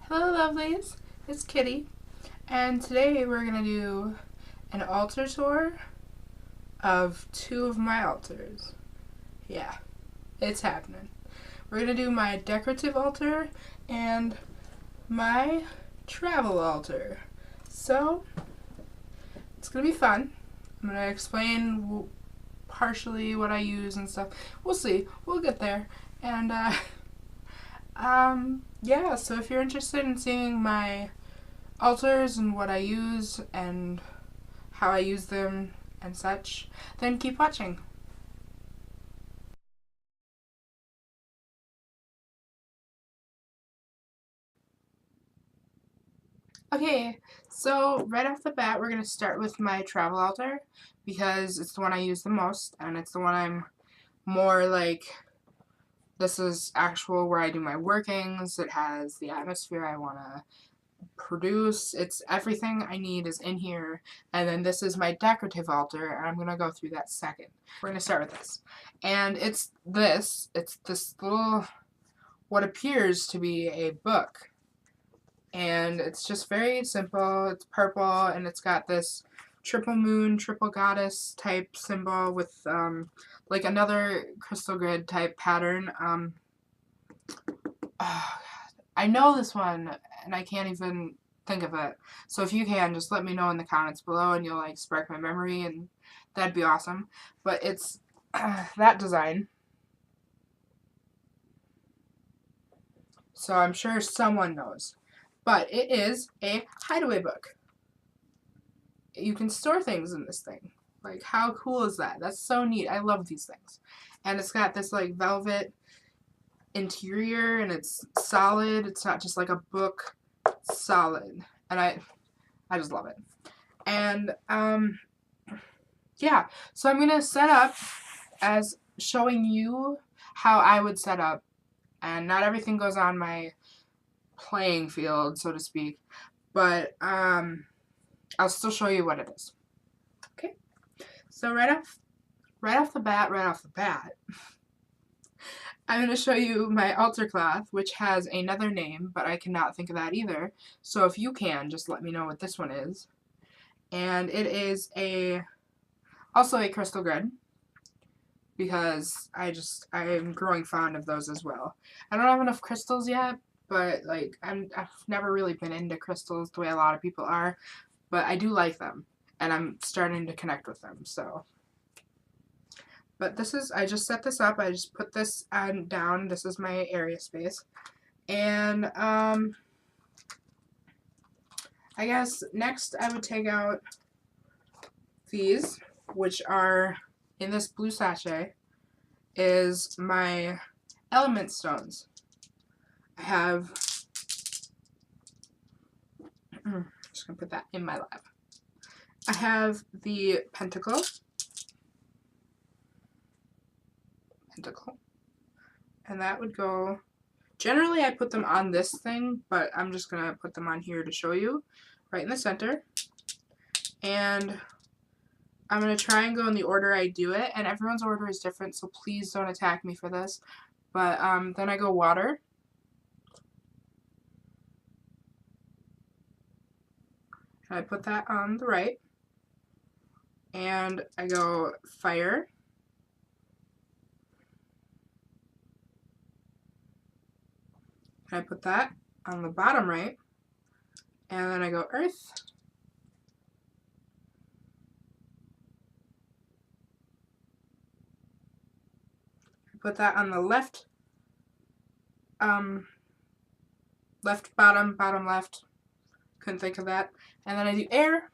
Hello lovelies, it's Kitty, and today we're going to do an altar tour of two of my altars. Yeah, it's happening. We're going to do my decorative altar and my travel altar. So, it's going to be fun. I'm going to explain partially what I use and stuff. We'll see. We'll get there. And, yeah, so if you're interested in seeing my altars and what I use and how I use them and such, then keep watching. Okay, so right off the bat, we're going to start with my travel altar because it's the one I use the most and it's the one I'm more like, this is actual where I do my workings. It has the atmosphere I want to produce. It's everything I need is in here. And then this is my decorative altar, and I'm going to go through that second. We're going to start with this. And it's this little, what appears to be a book. And it's just very simple. It's purple, and it's got this triple moon, triple goddess type symbol with like another crystal grid type pattern. Oh, I know this one, and I can't even think of it. So if you can, just let me know in the comments below, and you'll like spark my memory, and that'd be awesome. But it's that design. So I'm sure someone knows. But it is a hideaway book. You can store things in this thing. Like, how cool is that? That's so neat. I love these things. And it's got this like velvet interior, and it's solid. It's not just like a book. It's solid. And I just love it. And yeah, so I'm gonna set up as showing you how I would set up, and not everything goes on my playing field, so to speak, but I'll still show you what it is. Okay, so right off the bat, I'm going to show you my altar cloth, which has another name, but I cannot think of that either. So if you can, just let me know what this one is. And it is also a crystal grid, because I'm growing fond of those as well. I don't have enough crystals yet, but like I've never really been into crystals the way a lot of people are, but I do like them, and I'm starting to connect with them. So, but this is, I just set this up. I just put this on down. This is my area space, and I guess next I would take out these, which are in this blue sachet, is my element stones. I have, I'm just going to put that in my lab. I have the pentacle, and that would go, generally I put them on this thing, but I'm just going to put them on here to show you, right in the center. And I'm going to try and go in the order I do it, and everyone's order is different, so please don't attack me for this. But then I go water. And I put that on the right. And I go fire. And I put that on the bottom right. And then I go earth. I put that on the left. Left bottom, bottom left. Couldn't think of that. And then I do air,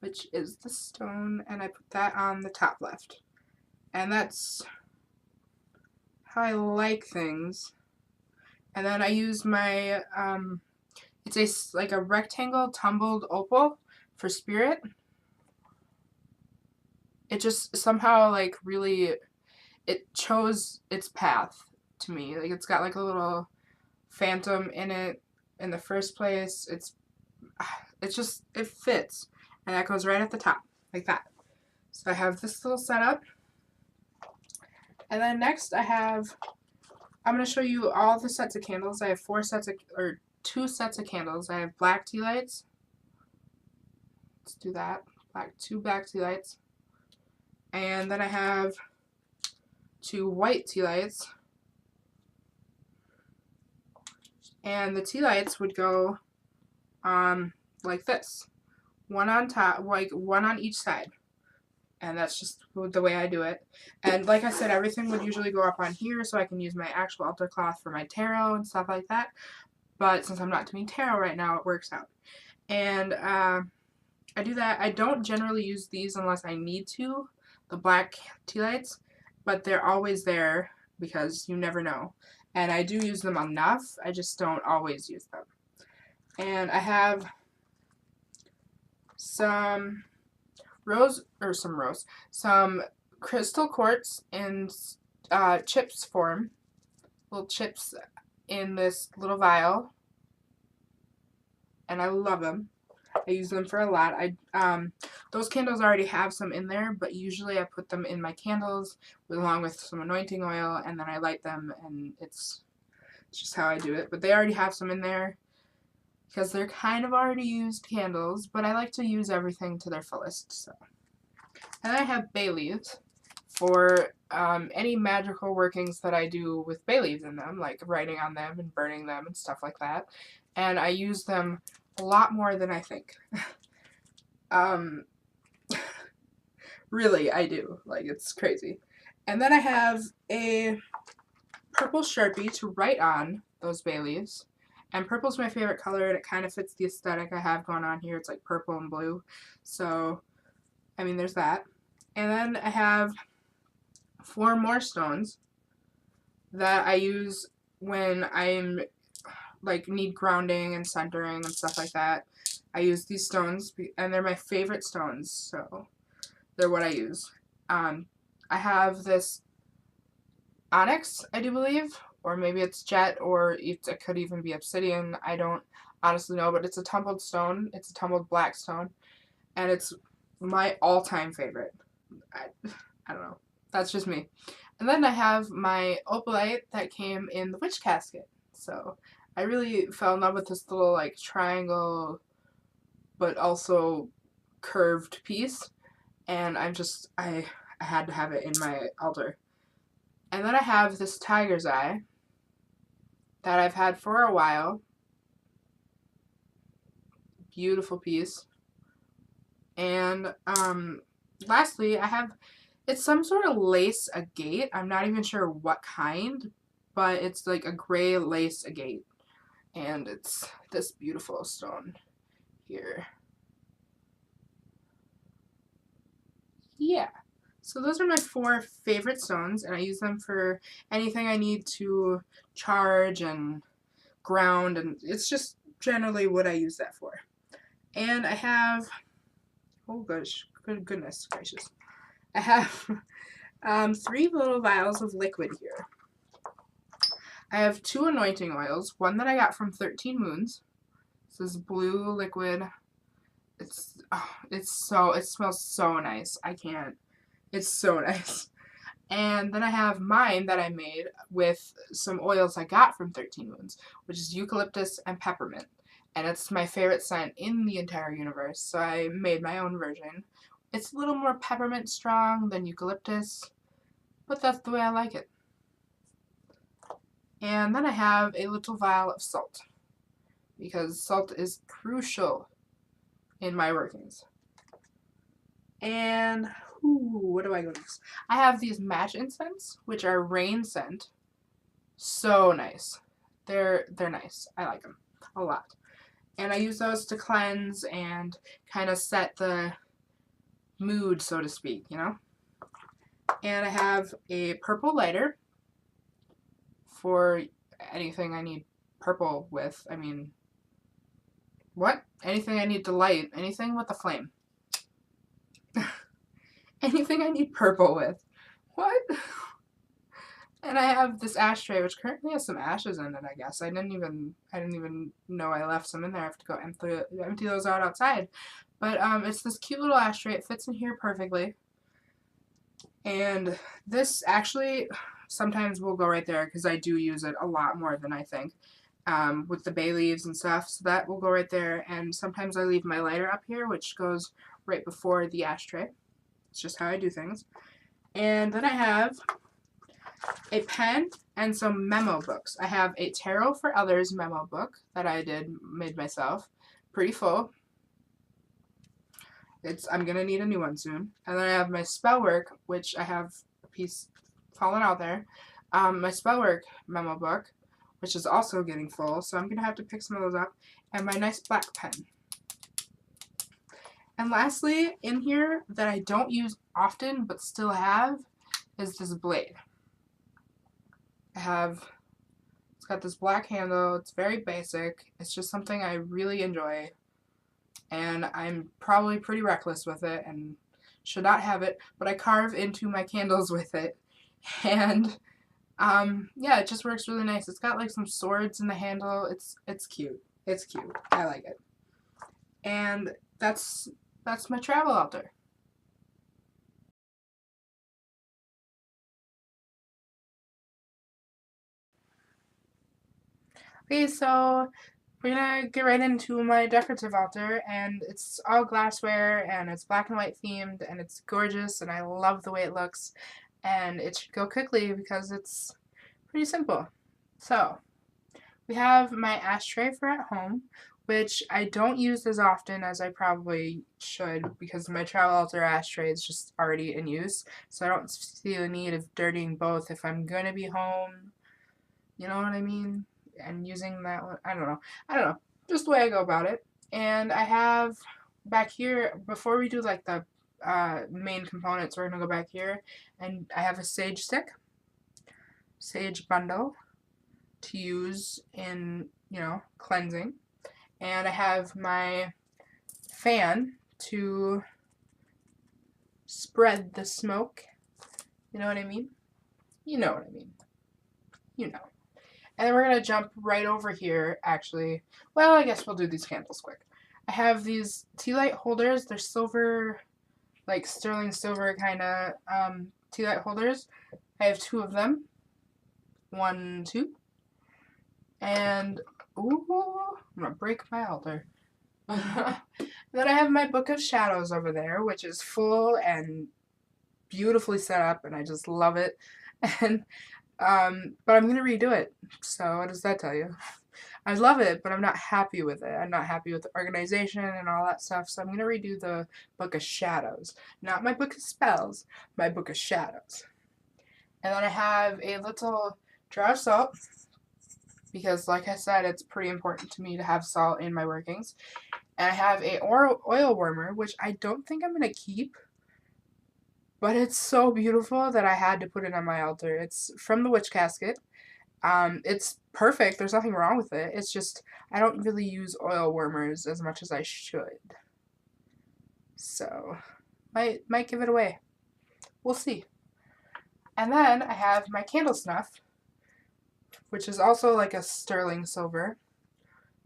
which is the stone, and I put that on the top left. And that's how I like things. And then I use my, it's like a rectangle tumbled opal for spirit. It just somehow like really, it chose its path to me. Like it's got like a little phantom in it in the first place. It's just, it fits. And that goes right at the top, like that. So I have this little setup. And then next I have I'm going to show you all the sets of candles. I have 2 sets of candles. I have black tea lights. Let's do that. 2 black tea lights. And then I have 2 white tea lights. And the tea lights would go like this. One on top, like one on each side. And that's just the way I do it. And like I said, everything would usually go up on here so I can use my actual altar cloth for my tarot and stuff like that. But since I'm not doing tarot right now, it works out. And I do that. I don't generally use these unless I need to, the black tea lights, but they're always there because you never know. And I do use them enough, I just don't always use them. And I have some some crystal quartz in chips form, little chips in this little vial, and I love them. I use them for a lot. Those candles already have some in there, but usually I put them in my candles along with some anointing oil, and then I light them, and it's just how I do it. But they already have some in there because they're kind of already used candles, but I like to use everything to their fullest. So, and I have bay leaves for any magical workings that I do with bay leaves in them, like writing on them and burning them and stuff like that. And I use them a lot more than I think. Really, I do. Like, it's crazy. And then I have a purple Sharpie to write on those bay leaves. And purple's my favorite color, and it kind of fits the aesthetic I have going on here. It's like purple and blue. So, I mean, there's that. And then I have 4 more stones that I use when I'm like need grounding and centering and stuff like that. I use these stones, and they're my favorite stones, so they're what I use. I have this onyx, I do believe, or maybe it's jet, or it could even be obsidian. I don't honestly know, but it's a tumbled stone. It's a tumbled black stone, and it's my all-time favorite. I don't know. That's just me. And then I have my opalite that came in the witch casket. So I really fell in love with this little like triangle but also curved piece, and I had to have it in my altar. And then I have this tiger's eye that I've had for a while. Beautiful piece. And lastly, I have, it's some sort of lace agate. I'm not even sure what kind, but it's like a gray lace agate. And it's this beautiful stone here. Yeah. So those are my 4 favorite stones, and I use them for anything I need to charge and ground, and it's just generally what I use that for. And I have, oh gosh, goodness gracious. I have 3 little vials of liquid here. I have 2 anointing oils, one that I got from 13 Moons. This is blue liquid. It smells so nice. I can't. It's so nice. And then I have mine that I made with some oils I got from 13 Moons, which is eucalyptus and peppermint. And it's my favorite scent in the entire universe, so I made my own version. It's a little more peppermint strong than eucalyptus, but that's the way I like it. And then I have a little vial of salt, because salt is crucial in my workings. And what do I go next? I have these match incense, which are rain scent. So nice. They're nice. I like them a lot. And I use those to cleanse and kind of set the mood, so to speak, you know? And I have a purple lighter for anything I need purple with. I mean, what? Anything I need to light. Anything with a flame. Anything I need purple with. What? And I have this ashtray, which currently has some ashes in it, I guess. I didn't even know I left some in there. I have to go empty those out outside. But it's this cute little ashtray. It fits in here perfectly. And this actually, sometimes will go right there because I do use it a lot more than I think. With the bay leaves and stuff, so that will go right there. And sometimes I leave my lighter up here, which goes right before the ashtray. It's just how I do things. And then I have a pen and some memo books. I have a Tarot for Others memo book that I made myself. Pretty full. I'm gonna need a new one soon. And then I have my spell work, which I have a piece fallen out there. My spell work memo book, which is also getting full, so I'm gonna have to pick some of those up. And my nice black pen. And lastly, in here that I don't use often but still have is this blade. It's got this black handle. It's very basic. It's just something I really enjoy. And I'm probably pretty reckless with it and should not have it, but I carve into my candles with it. And yeah, it just works really nice. It's got like some swords in the handle. It's cute. It's cute. I like it. And that's my travel altar. Okay, so we're gonna get right into my decorative altar, and it's all glassware, and it's black and white themed, and it's gorgeous, and I love the way it looks, and it should go quickly because it's pretty simple. So, we have my ashtray for at home, which I don't use as often as I probably should because my travel altar ashtray is just already in use, so I don't see the need of dirtying both if I'm gonna be home. You know what I mean? And using that one, I don't know, just the way I go about it. And I have back here, before we do like the main components, we're gonna go back here, and I have a sage stick, sage bundle to use in, cleansing, and I have my fan to spread the smoke. You know what I mean? You know what I mean. You know. And then we're going to jump right over here, actually. Well, I guess we'll do these candles quick. I have these tea light holders. They're silver, like sterling silver kind of tea light holders. I have 2 of them. 1, 2. And, ooh, I'm going to break my altar. Then I have my Book of Shadows over there, which is full and beautifully set up, and I just love it. And but I'm gonna redo it. So what does that tell you? I love it, but I'm not happy with it. I'm not happy with the organization and all that stuff. So I'm gonna redo the Book of Shadows, not my Book of Spells, my Book of Shadows. And then I have a little jar of salt because, like I said, it's pretty important to me to have salt in my workings. And I have a oil warmer, which I don't think I'm gonna keep. But it's so beautiful that I had to put it on my altar. It's from the Witch Casket. It's perfect. There's nothing wrong with it. It's just I don't really use oil warmers as much as I should. So, might give it away. We'll see. And then I have my candle snuff, which is also like a sterling silver,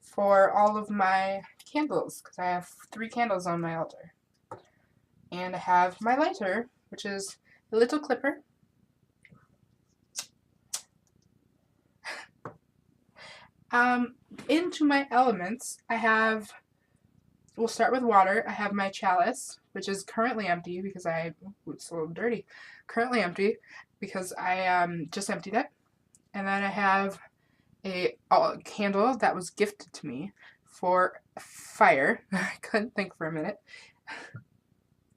for all of my candles, because I have 3 candles on my altar. And I have my lighter, which is a little clipper. Into my elements, we'll start with water. I have my chalice, which is currently empty because it's a little dirty. Currently empty because I just emptied it. And then I have a candle that was gifted to me for fire. I couldn't think for a minute.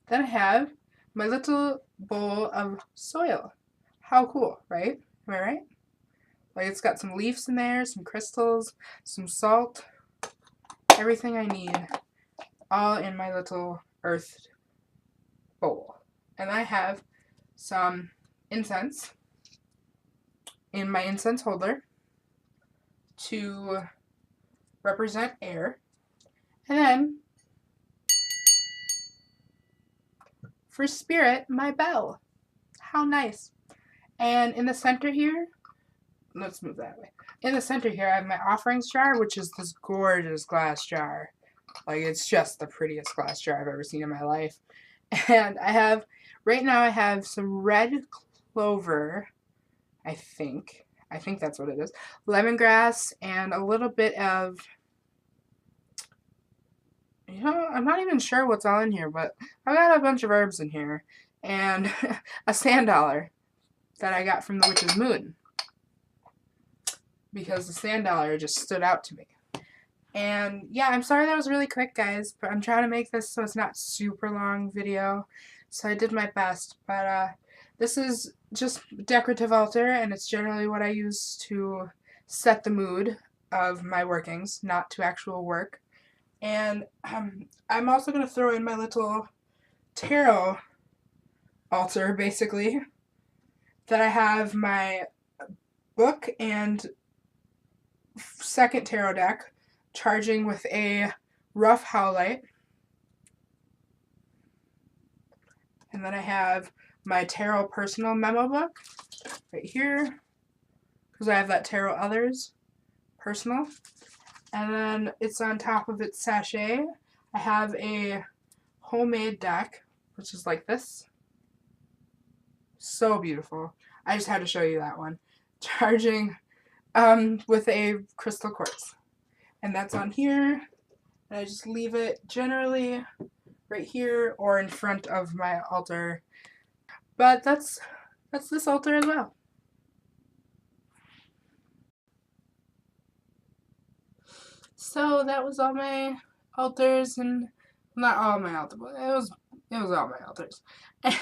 Then I have my little bowl of soil. How cool, right? Am I right? Like, it's got some leaves in there, some crystals, some salt, everything I need, all in my little earth bowl. And I have some incense in my incense holder to represent air. And then, for spirit, my bell. How nice. And in the center here, let's move that way. In the center here, I have my offerings jar, which is this gorgeous glass jar. Like, it's just the prettiest glass jar I've ever seen in my life. And right now I have some red clover. I think that's what it is. Lemongrass and a little bit of, you know, I'm not even sure what's all in here, but I've got a bunch of herbs in here. And a sand dollar that I got from the Witch's Moon, because the sand dollar just stood out to me. And yeah, I'm sorry that was really quick, guys, but I'm trying to make this so it's not super long video. So I did my best, but this is just decorative altar, and it's generally what I use to set the mood of my workings, not to actual work. And I'm also going to throw in my little tarot altar, basically, that I have my book and second tarot deck charging with a rough howlite. And then I have my tarot personal memo book right here, because I have that tarot others personal. And then it's on top of its sachet. I have a homemade deck, which is like this. So beautiful. I just had to show you that one. Charging with a crystal quartz. And that's on here. And I just leave it generally right here or in front of my altar. But that's this altar as well. So that was all my altars, and not all my altars, but it was all my altars.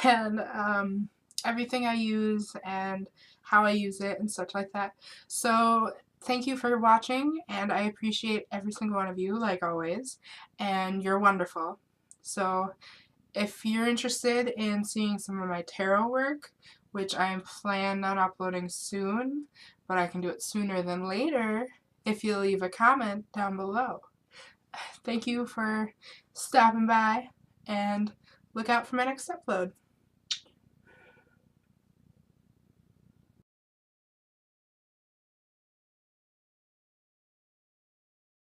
And everything I use and how I use it and such like that. So thank you for watching, and I appreciate every single one of you, like always, and you're wonderful. So if you're interested in seeing some of my tarot work, which I plan on uploading soon, but I can do it sooner than later if you leave a comment down below. Thank you for stopping by, and look out for my next upload.